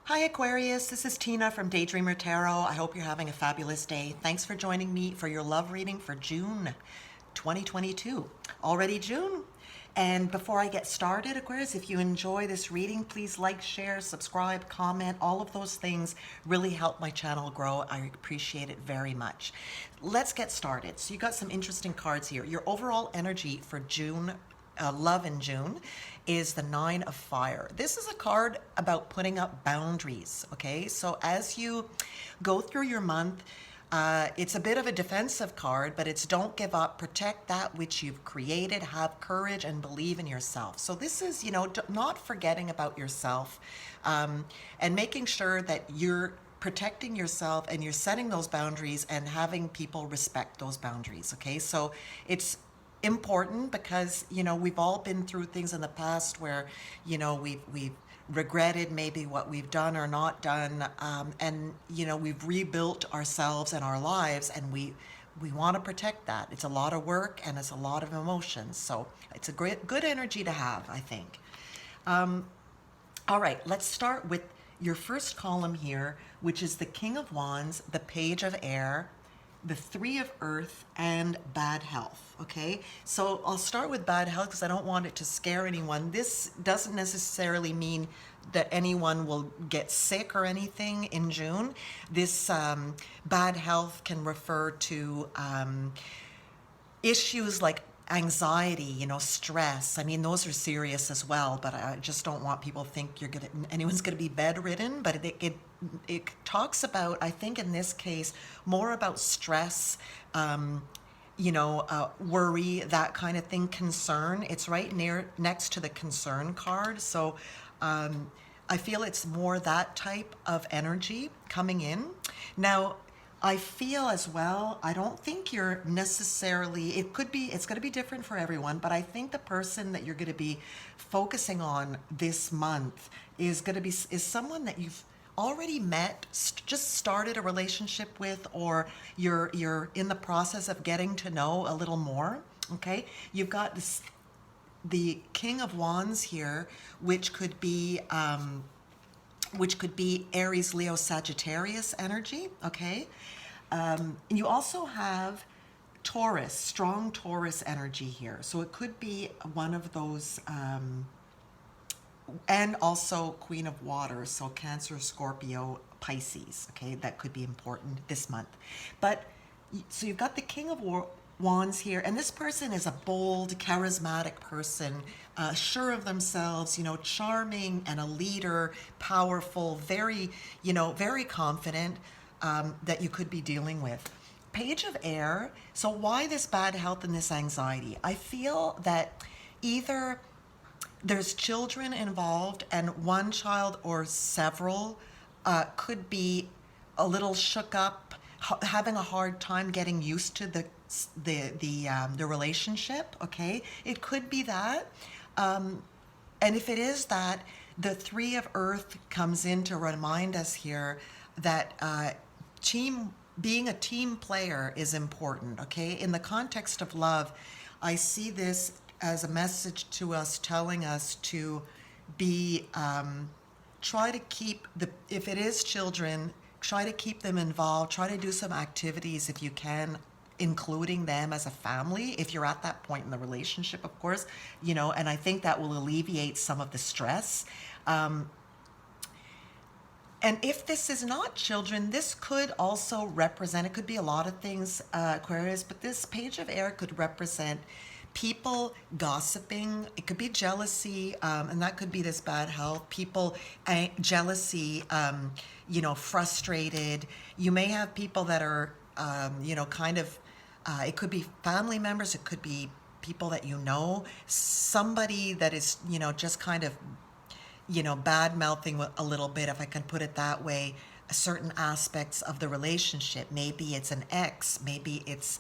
Hi Aquarius, this is Tina from Daydreamer Tarot. I hope you're having a fabulous day. Thanks for joining me for your love reading for June 2022. Already June? And before I get started, Aquarius, if you enjoy this reading, please like, share, subscribe, comment. All of those things really help my channel grow. I appreciate it very much. Let's get started. So you got some interesting cards here. Your overall energy for June, love in June, is the Nine of Fire. This is a card about putting up boundaries, okay? So as you go through your month, it's a bit of a defensive card, but it's don't give up, protect that which you've created, have courage, and believe in yourself. So this is, not forgetting about yourself, and making sure that you're protecting yourself and you're setting those boundaries and having people respect those boundaries, okay? So it's important because we've all been through things in the past where we've regretted maybe what we've done or not done, and we've rebuilt ourselves and our lives, and we want to protect that. It's a lot of work and it's a lot of emotions, so it's a good energy to have, I think. All right, let's start with your first column here, which is the King of Wands, the Page of Air, the Three of Earth, and bad health, okay? So I'll start with bad health because I don't want it to scare anyone. This doesn't necessarily mean that anyone will get sick or anything in June. This bad health can refer to issues like anxiety, stress. I mean, those are serious as well, but I just don't want people to think anyone's gonna be bedridden, but it talks about, I think in this case, more about stress, worry, that kind of thing, concern. It's right next to the concern card. So I feel it's more that type of energy coming in. Now, I feel as well, I don't think you're necessarily, it's going to be different for everyone, but I think the person that you're going to be focusing on this month is someone that you've already met, just started a relationship with, or you're in the process of getting to know a little more, okay? You've got the King of Wands here, which could be Aries, Leo, Sagittarius energy, okay? And you also have Taurus, strong Taurus energy here. So it could be one of those, and also Queen of Water, so Cancer, Scorpio, Pisces, okay? That could be important this month. But, so you've got the King of Wands here, and this person is a bold, charismatic person, sure of themselves, charming and a leader, powerful, very, very confident, that you could be dealing with. Page of Air, so why this bad health and this anxiety? I feel that either there's children involved, and one child or several could be a little shook up, having a hard time getting used to the relationship, okay? It could be that. And if it is that, the Three of Earth comes in to remind us here that being a team player is important, okay? In the context of love, I see this as a message to us, telling us to be, try to keep if it is children, try to keep them involved, try to do some activities if you can, including them as a family, if you're at that point in the relationship, of course, and I think that will alleviate some of the stress. And if this is not children, this could also represent, it could be a lot of things, Aquarius, but this Page of Air could represent people gossiping. It could be jealousy, and that could be this bad health. People, jealousy, frustrated. You may have people that are, it could be family members, it could be people that somebody that is, just kind of, bad mouthing a little bit, if I can put it that way, certain aspects of the relationship. Maybe it's an ex, maybe it's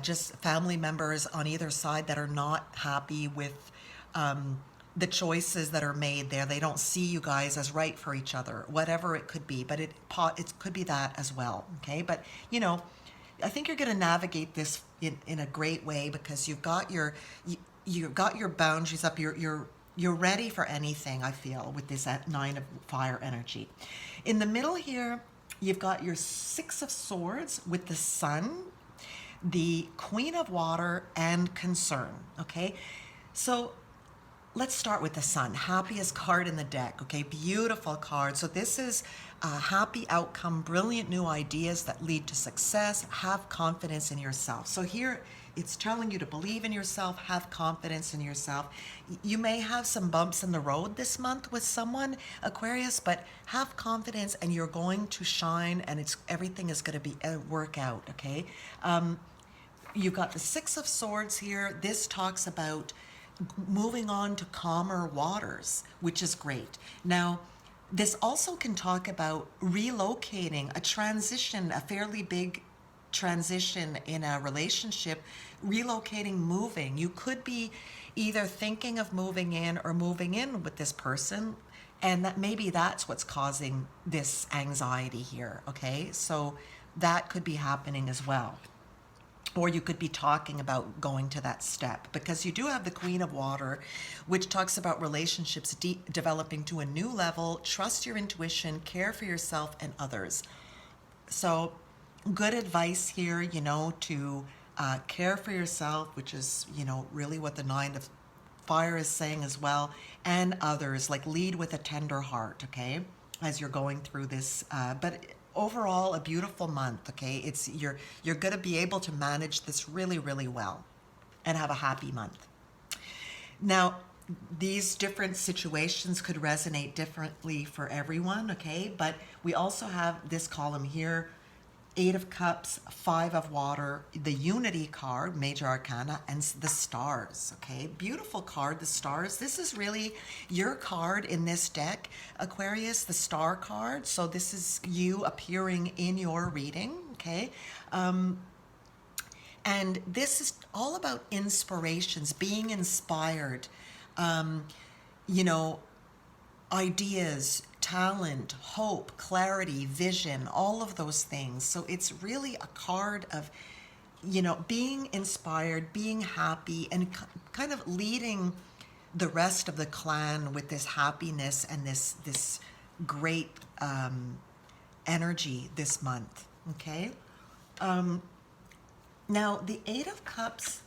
just family members on either side that are not happy with the choices that are made there. They don't see you guys as right for each other, whatever it could be, but it could be that as well, okay? But, I think you're going to navigate this in a great way because you've got your boundaries up, You're ready for anything, I feel, with this Nine of Fire energy. In the middle here, you've got your Six of Swords with the Sun, the Queen of Water, and concern, okay? So let's start with the Sun, happiest card in the deck, okay? Beautiful card. So this is a happy outcome, brilliant new ideas that lead to success, have confidence in yourself. So here it's telling you to believe in yourself, have confidence in yourself. You may have some bumps in the road this month with someone, Aquarius, but have confidence and you're going to shine, and everything is going to be work out, okay? You've got the Six of Swords here. This talks about moving on to calmer waters, which is great. Now, this also can talk about relocating, a transition, a fairly big transition in a relationship, relocating, moving. You could be either thinking of moving in or moving in with this person, and that maybe that's what's causing this anxiety here, okay? So that could be happening as well. Or you could be talking about going to that step, because you do have the Queen of Water, which talks about relationships developing to a new level, trust your intuition, care for yourself and others. So good advice here, you know, to care for yourself, which is, you know, really what the Nine of Fire is saying as well, and others, like lead with a tender heart, okay, as you're going through this. But overall, a beautiful month, okay? You're going to be able to manage this really, really well and have a happy month. Now, these different situations could resonate differently for everyone, okay? But we also have this column here, Eight of Cups, Five of Water, the Unity card, Major Arcana, and the Stars, okay? Beautiful card, the Stars. This is really your card in this deck, Aquarius, the Star card. So this is you appearing in your reading, okay? And this is all about inspirations, being inspired, you know, ideas, talent, hope, clarity, vision, all of those things. So it's really a card of, you know, being inspired, being happy, and kind of leading the rest of the clan with this happiness and this great energy this month, okay? Now, the Eight of Cups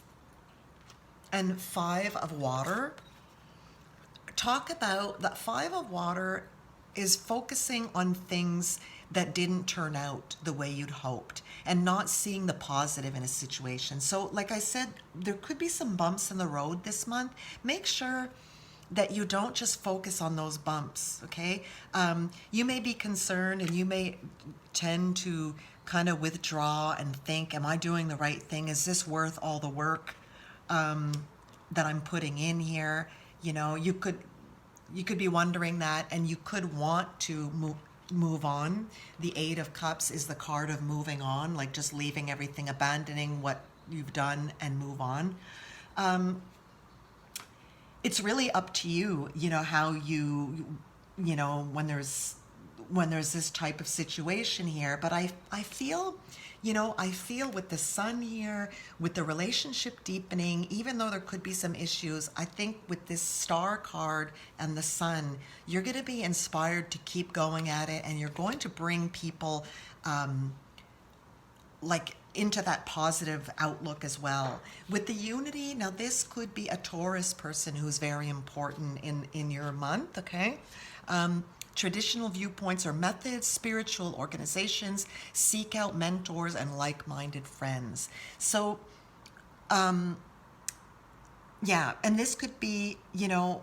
and Five of Water talk about that. Five of Water is focusing on things that didn't turn out the way you'd hoped and not seeing the positive in a situation. So like I said, there could be some bumps in the road this month. Make sure that you don't just focus on those bumps, okay? You may be concerned and you may tend to kind of withdraw and think, am I doing the right thing? Is this worth all the work that I'm putting in here? You know, you could be wondering that, and you could want to move on. The Eight of Cups is the card of moving on, like just leaving everything, abandoning what you've done and move on. It's really up to you, you know, how you know, when there's this type of situation here. But I feel, you know, I feel with the Sun here, with the relationship deepening, even though there could be some issues, I think with this Star card and the Sun, you're going to be inspired to keep going at it, and you're going to bring people like into that positive outlook as well. With the Unity, now this could be a Taurus person who's very important in your month, okay? Traditional viewpoints or methods, spiritual organizations, seek out mentors and like-minded friends. So, yeah, and this could be, you know,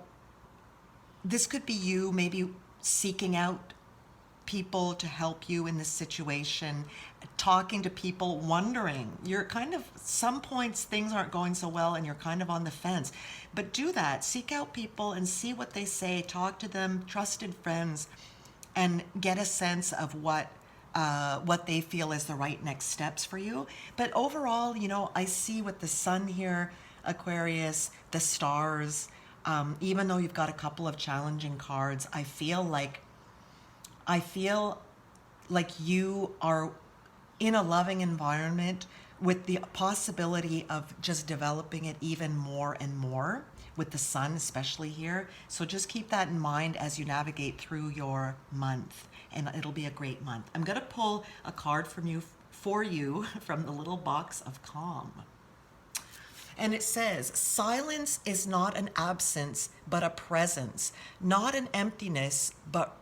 this could be you maybe seeking out people to help you in this situation, talking to people, wondering. You're kind of, some points things aren't going so well and you're kind of on the fence. But do that. Seek out people and see what they say. Talk to them, trusted friends, and get a sense of what they feel is the right next steps for you. But overall, you know, I see with the Sun here, Aquarius, the Stars, even though you've got a couple of challenging cards, I feel like you are in a loving environment with the possibility of just developing it even more and more with the sun, especially here. So just keep that in mind as you navigate through your month, and it'll be a great month. I'm going to pull a card from you for you from the little box of calm. And it says, silence is not an absence, but a presence, not an emptiness, but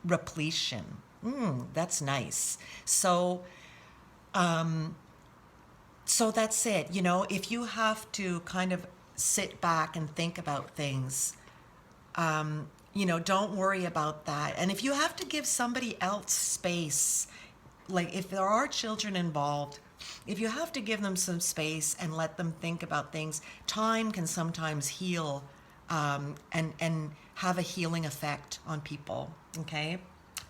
repletion. That's nice. So that's it. You know, if you have to kind of sit back and think about things, you know, don't worry about that. And if you have to give somebody else space, like if there are children involved, if you have to give them some space and let them think about things, time can sometimes heal and have a healing effect on people. Okay?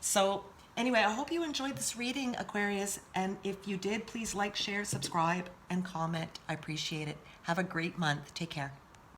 So anyway, I hope you enjoyed this reading, Aquarius. And if you did, please like, share, subscribe, and comment. I appreciate it. Have a great month. Take care.